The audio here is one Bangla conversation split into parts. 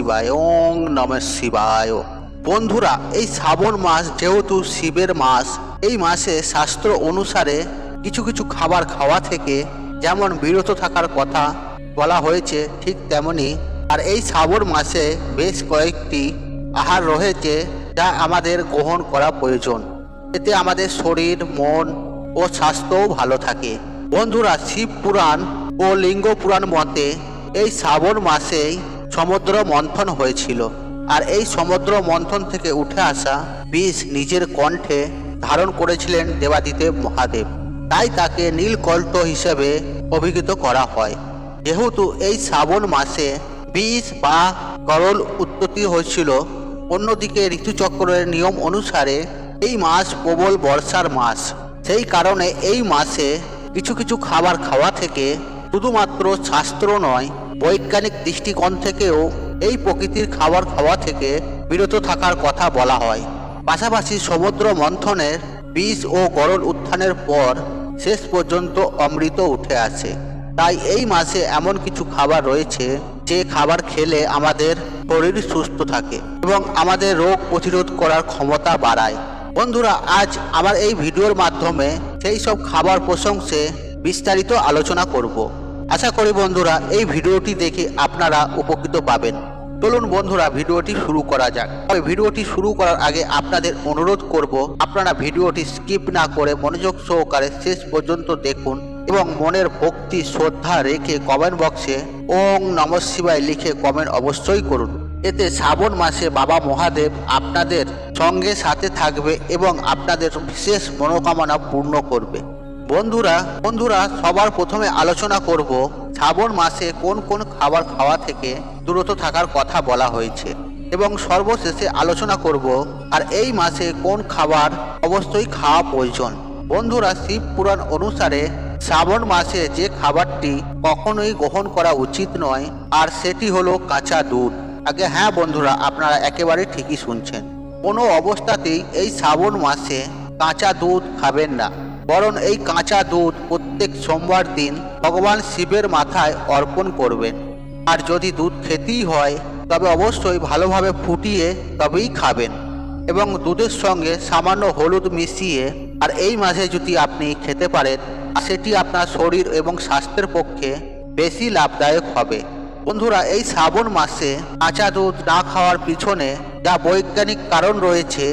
শিবায়, ওং নমঃ শিবায়। বন্ধুরা, এই শ্রাবণ মাস যেহেতু শিবের মাস, এই মাসে শাস্ত্র অনুসারে কিছু কিছু খাবার খাওয়া থেকে যেমন বিরত থাকার কথা বলা হয়েছে, ঠিক তেমনি আর এই শ্রাবণ মাসে বেশ কয়েকটি আহার রয়েছে যা আমাদের গ্রহণ করা প্রয়োজন। এতে আমাদের শরীর, মন ও স্বাস্থ্যও ভালো থাকে। বন্ধুরা, শিব পুরাণ ও লিঙ্গ পুরাণ মতে এই শ্রাবণ মাসেই সমুদ্র মন্থন হয়েছিল, আর এই সমুদ্র মন্থন থেকে উঠে আসা বিষ নিজের কণ্ঠে ধারণ করেছিলেন দেবাদিদেব মহাদেব। তাই তাকে নীলকণ্ঠ হিসেবে অভিহিত করা হয়। যেহেতু এই শ্রাবণ মাসে বিষ বা গরল উৎপত্তি হয়েছিল, অন্যদিকে ঋতুচক্রের নিয়ম অনুসারে এই মাস প্রবল বর্ষার মাস। সেই কারণে এই মাসে কিছু কিছু খাবার খাওয়া থেকে শুধুমাত্র শাস্ত্র নয়, বৈজ্ঞানিক দৃষ্টিকোণ থেকেও এই প্রকৃতির খাবার খাওয়া থেকে বিরত থাকার কথা বলা হয়। পাশাপাশি সমুদ্র মন্থনের বিষ ও গরল উত্থানের পর শেষ পর্যন্ত অমৃত উঠে আসে। তাই এই মাসে এমন কিছু খাবার রয়েছে যে খাবার খেলে আমাদের শরীর সুস্থ থাকে এবং আমাদের রোগ প্রতিরোধ করার ক্ষমতা বাড়ায়। বন্ধুরা, আজ আমার এই ভিডিওর মাধ্যমে সেই সব খাবার প্রসঙ্গে বিস্তারিত আলোচনা করব। আশা করি বন্ধুরা এই ভিডিওটি দেখে আপনারা উপকৃত পাবেন। চলুন বন্ধুরা, ভিডিওটি শুরু করা যাক। তবে ভিডিওটি শুরু করার আগে আপনাদের অনুরোধ করব, আপনারা ভিডিওটি স্কিপ না করে মনোযোগ সহকারে শেষ পর্যন্ত দেখুন এবং মনের ভক্তি শ্রদ্ধা রেখে কমেন্ট বক্সে ওং নমঃ শিবায় লিখে কমেন্ট অবশ্যই করুন। এতে শ্রাবণ মাসে বাবা মহাদেব আপনাদের সঙ্গে সাথে থাকবে এবং আপনাদের বিশেষ মনোকামনা পূর্ণ করবে। বন্ধুরা সবার প্রথমে আলোচনা করব শ্রাবণ মাসে কোন কোন খাবার খাওয়া থেকে দূরত থাকার কথা বলা হয়েছে এবং সর্বশেষে আলোচনা করব আর এই মাসে কোন খাবার অবশ্যই খাওয়া প্রয়োজন। বন্ধুরা, শিব পুরাণ অনুসারে শ্রাবণ মাসে যে খাবারটি কখনোই গ্রহণ করা উচিত নয়, আর সেটি হলো কাঁচা দুধ। আগে হ্যাঁ বন্ধুরা, আপনারা একেবারে ঠিকই শুনছেন। কোনো অবস্থাতেই এই শ্রাবণ মাসে কাঁচা দুধ খাবেন না, বরং এই কাঁচা দুধ প্রত্যেক সোমবার দিন ভগবান শিবের মাথায় অর্পণ করবেন। আর যদি দুধ খেতেই হয় তবে অবশ্যই ভালোভাবে ফুটিয়ে তবেই খাবেন এবং দুধের সঙ্গে সামান্য হলুদ মিশিয়ে। আর এই মাসে যদি আপনি খেতে পারেন, সেটি আপনার শরীর এবং স্বাস্থ্যের পক্ষে বেশি লাভদায়ক হবে। বন্ধুরা, এই শ্রাবণ মাসে কাঁচা দুধ না খাওয়ার পিছনে যা বৈজ্ঞানিক কারণ রয়েছে,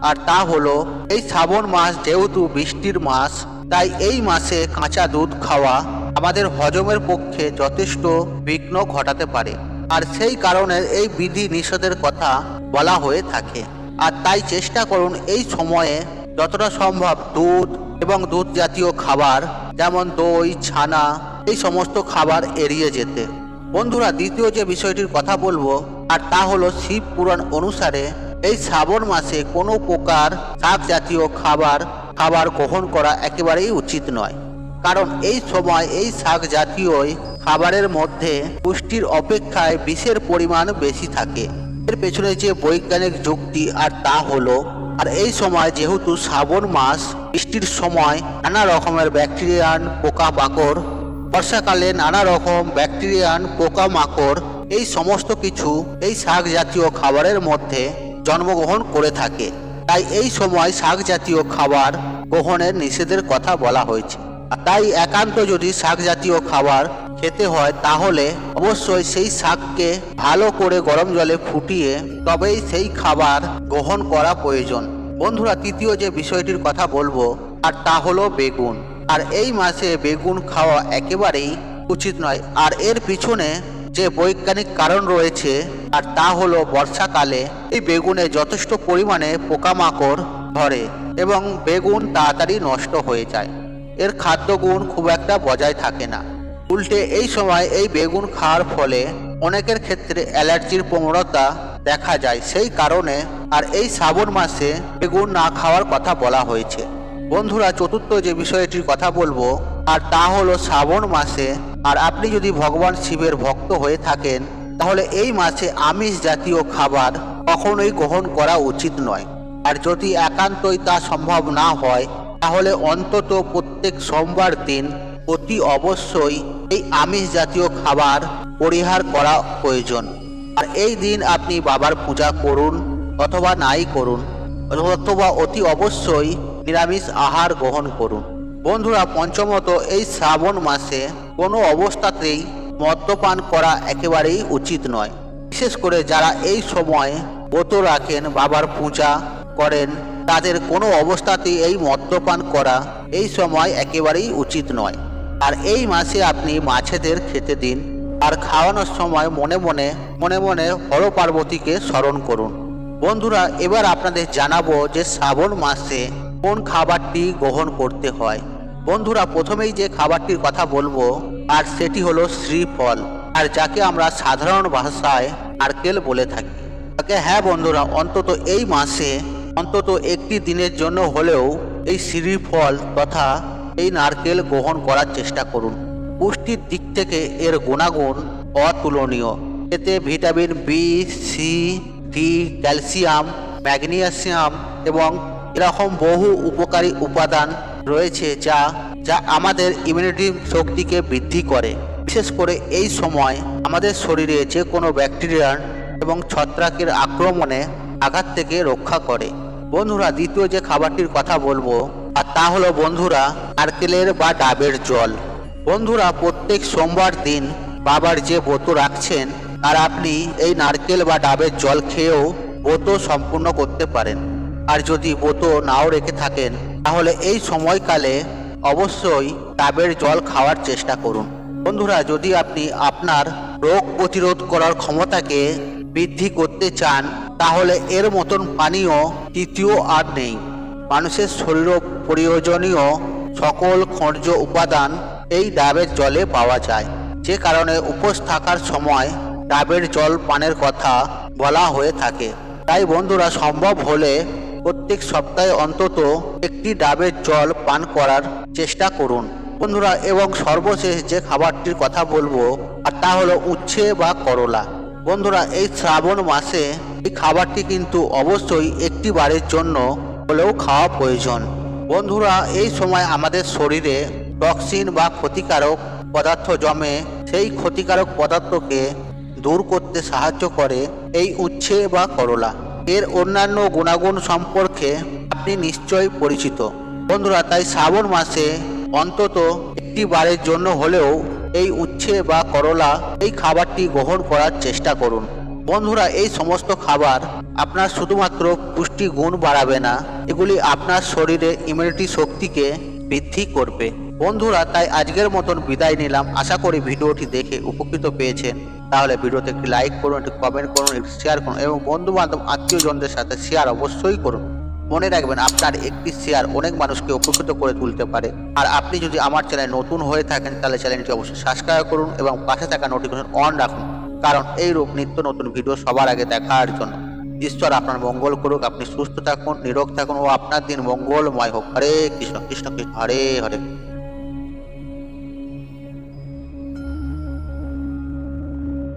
আর তা হলো এই শ্রাবণ মাস যেহেতু বৃষ্টির মাস, তাই এই মাসে কাঁচা দুধ খাওয়া আমাদের হজমের পক্ষে যথেষ্ট বিঘ্ন ঘটাতে পারে। আর সেই কারণে এই বিধি নিষেধের কথা বলা হয়ে থাকে। আর তাই চেষ্টা করুন এই সময়ে যতটা সম্ভব দুধ এবং দুধ জাতীয় খাবার যেমন দই, ছানা, এই সমস্ত খাবার এড়িয়ে যেতে। বন্ধুরা, দ্বিতীয় যে বিষয়টির কথা বলবো আর তা হলো শিব পুরাণ অনুসারে এই শ্রাবণ মাসে কোনো প্রকার শাক জাতীয় খাবার গ্রহণ করা একেবারেই উচিত নয়। কারণ এই সময় এই শাক জাতীয় খাবারের মধ্যে পুষ্টির অপেক্ষায় বিষের পরিমাণ বেশি থাকে। এর পেছনে যে বৈজ্ঞানিক যুক্তি আর তা হলো, আর এই সময় যেহেতু শ্রাবণ মাস, বৃষ্টির সময় নানা রকমের ব্যাকটেরিয়ান পোকামাকড়, বর্ষাকালে নানা রকম ব্যাকটেরিয়ান পোকামাকড়, এই সমস্ত কিছু এই শাক জাতীয় খাবারের মধ্যে জন্মগ্রহণ করে থাকে। তাই এই সময় শাক জাতীয় খাবার গ্রহণের নিষেধের কথা বলা হয়েছে। তাই একান্ত যদি শাক জাতীয় খাবার খেতে হয় তাহলে অবশ্যই সেই শাককে ভালো করে গরম জলে ফুটিয়ে তবেই সেই খাবার গ্রহণ করা প্রয়োজন। বন্ধুরা, তৃতীয় যে বিষয়টির কথা বলবো আর তা হলো বেগুন। আর এই মাসে বেগুন খাওয়া একেবারেই উচিত নয়। আর এর পিছনে যে বৈজ্ঞানিক কারণ রয়েছে আর তা হলো বর্ষাকালে এই বেগুনে যথেষ্ট পরিমাণে পোকামাকড় ধরে এবং বেগুন তাড়াতাড়ি নষ্ট হয়ে যায়। এর খাদ্যগুণ খুব একটা বজায় থাকে না। উল্টে এই সময় এই বেগুন খাওয়ার ফলে অনেকের ক্ষেত্রে অ্যালার্জির প্রবণতা দেখা যায়। সেই কারণে আর এই শ্রাবণ মাসে বেগুন না খাওয়ার কথা বলা হয়েছে। বন্ধুরা, চতুর্থ যে বিষয়টির কথা বলবো আর তা হলো শ্রাবণ মাসে আর আপনি যদি ভগবান শিবের ভক্ত হয়ে থাকেন তাহলে এই মাসে আমিষ জাতীয় খাবার কখনোই গ্রহণ করা উচিত নয়। আর যদি একান্তই তা সম্ভব না হয় তাহলে অন্তত প্রত্যেক সোমবার দিন অতি অবশ্যই এই আমিষ জাতীয় খাবার পরিহার করা প্রয়োজন। আর এই দিন আপনি বাবার পূজা করুন অথবা নাই করুন, অথবা অতি অবশ্যই নিরামিষ আহার গ্রহণ করুন। বন্ধুরা, পঞ্চমত, এই শ্রাবণ মাসে কোনো অবস্থাতেই মদ্যপান করা একেবারেই উচিত নয়। বিশেষ করে যারা এই সময় ব্রত রাখেন, বাবার পূজা করেন, তাদের কোনো অবস্থাতেই এই মদ্যপান করা এই সময় একেবারেই উচিত নয়। আর এই মাসে আপনি মাছেদের খেতে দিন, আর খাওয়ানোর সময় মনে মনে হর পার্বতীকে স্মরণ করুন। বন্ধুরা, এবার আপনাদের জানাবো যে শ্রাবণ মাসে কোন খাবারটি গ্রহণ করতে হয়। বন্ধুরা, প্রথমেই যে খাবারটির কথা বলবো আর সেটি হলো শ্রীফল, আর যাকে আমরা সাধারণ ভাষায় নারকেল বলে থাকি। হ্যাঁ বন্ধুরা, অন্তত এই মাসে অন্তত একটি দিনের জন্য হলেও এই শ্রীফল তথা এই নারকেল গ্রহণ করার চেষ্টা করুন। পুষ্টির দিক থেকে এর গুণাগুণ অতুলনীয়। এতে vitamin B, C, D, calcium, magnesium এবং এরকম বহু উপকারী উপাদান রয়েছে যা আমাদের ইমিউনিটি শক্তিকে বৃদ্ধি করে। বিশেষ করে এই সময় আমাদের শরীরে যে কোনো ব্যাকটেরিয়া এবং ছত্রাকের আক্রমণে আঘাত থেকে রক্ষা করে। বন্ধুরা, দ্বিতীয় যে খাবারটির কথা বলবো আর তা হলো বন্ধুরা নারকেলের বা ডাবের জল। বন্ধুরা, প্রত্যেক সোমবার দিন বাবার যে ব্রত রাখছেন আর আপনি এই নারকেল বা ডাবের জল খেয়েও ব্রত সম্পূর্ণ করতে পারেন। আর যদি ব্রত নাও রেখে থাকেন তাহলে এই সময়কালে অবশ্যই ডাবের জল খাওয়ার চেষ্টা করুন। বন্ধুরা, যদি আপনি আপনার রোগ প্রতিরোধ করার ক্ষমতাকে বৃদ্ধি করতে চান তাহলে এর মতন পানীয় তৃতীয় আর নেই। মানুষের শরীর প্রয়োজনীয় সকল খনিজ উপাদান এই ডাবের জলে পাওয়া যায়, যে কারণে উপোস থাকার সময় ডাবের জল পানের কথা বলা হয়ে থাকে। তাই বন্ধুরা, সম্ভব হলে প্রত্যেক সপ্তাহে অন্তত একটি ডাবের জল পান করার চেষ্টা করুন। বন্ধুরা, এবং সর্বশেষ যে খাবারটির কথা বলবো আর তা হলো উচ্ছে বা করলা। বন্ধুরা, এই শ্রাবণ মাসে এই খাবারটি কিন্তু অবশ্যই একটি বারের জন্য হলেও খাওয়া প্রয়োজন। বন্ধুরা, এই সময় আমাদের শরীরে টক্সিন বা ক্ষতিকারক পদার্থ জমে, সেই ক্ষতিকারক পদার্থকে দূর করতে সাহায্য করে এই উচ্ছে বা করলা। এর অন্যান্য গুণাগুণ সম্পর্কে আপনি নিশ্চয়ই পরিচিত। বন্ধুরা, তাই শ্রাবণ মাসে অন্তত একটি বারের জন্য হলেও এই উচ্ছে বা করলা এই খাবারটি গ্রহণ করার চেষ্টা করুন। বন্ধুরা, এই সমস্ত খাবার আপনার শুধুমাত্র পুষ্টি গুণ বাড়াবে না, এগুলি আপনার শরীরে ইমিউনিটি শক্তিকে বৃদ্ধি করবে। বন্ধুরা, তাই আজকের মতন বিদায় নিলাম। আশা করি ভিডিওটি দেখে উপকৃত পেয়েছেন। তাহলে ভিডিওতে একটি লাইক করুন, একটি কমেন্ট করুন, একটি শেয়ার করুন এবং বন্ধু বান্ধব আত্মীয়জনদের সাথে শেয়ার অবশ্যই করুন। মনে রাখবেন, আপনার একটি শেয়ার অনেক মানুষকে উপকৃত করে তুলতে পারে। আর আপনি যদি আমার চ্যানেল নতুন হয়ে থাকেন তাহলে চ্যানেলটি অবশ্যই সাবস্ক্রাইব করুন এবং পাশে থাকা নোটিফিকেশন অন রাখুন, কারণ এইরূপ নিত্য নতুন ভিডিও সবার আগে দেখার জন্য। ঈশ্বর আপনার মঙ্গল করুক, আপনি সুস্থ থাকুন, নিরোগ থাকুন ও আপনার দিন মঙ্গলময় হোক। হরে কৃষ্ণ কৃষ্ণ কৃষ্ণ হরে হরে।